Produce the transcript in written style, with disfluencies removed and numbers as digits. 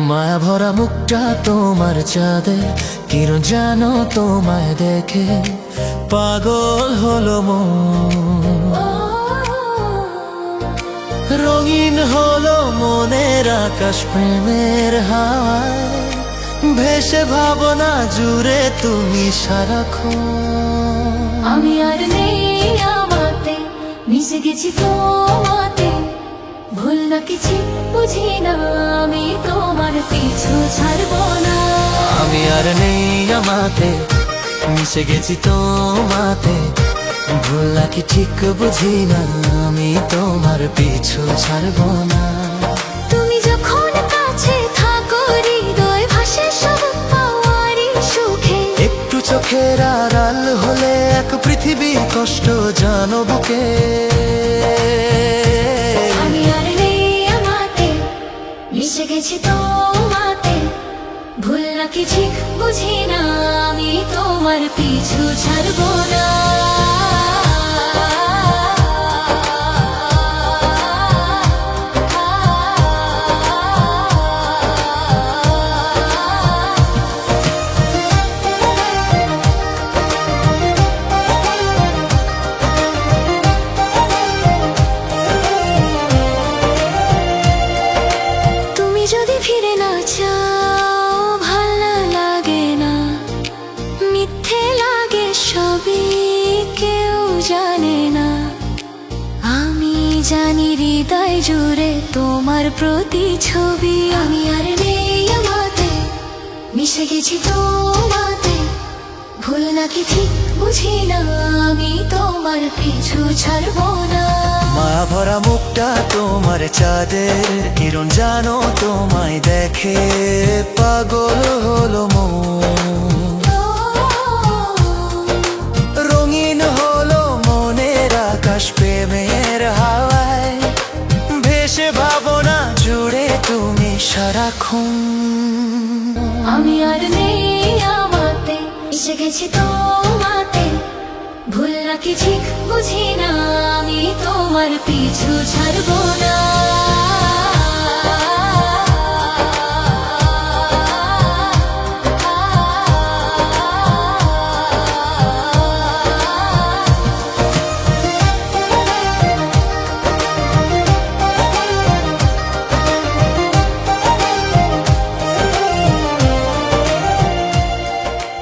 মায়া ভরা মুখটা তোমার চাঁদে, কিরণ জানো তোমায় দেখে পাগল হলো মন। রঙিন হলো মনের আকাশ প্রেমের হাওয়ায়, ভেসে ভাবনা জুড়ে তুমি সারাক্ষণ। আমি আর নেই আমাতে, মিশে গেছি তোমাতে, ভুল না কিছু বুঝি না, আমি তোমার পিছু ছাড়বো না। আমি আর নেই আমাতে, মিশে গেছি তোমাতে, ভুল নাকি ঠিক বুঝি না, আমি তোমার পিছু ছাড়বো না। তুমি যখন কাছে থাকো হৃদয় ভাসে সব পাওয়ারই সুখে। একটু চোখের আড়াল হলে এক পৃথিবী কষ্ট জানো বুকে। আমি আর নেই আমাতে, মিশে গেছি তোমাতে, ভুল নাকি ঠিক বুঝি না, আমি তোমার পিছু ছাড়বো না। তুমি যদি ফিরে না চাও, ভালো লাগে না, মিথ্যে লাগে সবই, কেউ জানে না। আমি জানি হৃদয় জুড়ে তোমার প্রতি ছবি। আমি আর নেই আমাতে, মিশে গেছি তোমাতে, ভুল নাকি ঠিক বুঝি না, আমি তোমার পিছু ছাড়বো না। মায়া ভরা মুখটা তোমার চাঁদের, কিরণ জানো তোমায় দেখে পাগল হলো মন। রঙিন হলো মনের আকাশ প্রেমের হাওয়ায়, ভেসে ভাবনা জুড়ে তুমি সারাক্ষণ। আমি আর নেই আমাতে, মিশে গেছি তোমাতে, ভুল নাকি ঠিক বুঝি না, আমি তোমার পিছু ছাড়বো না।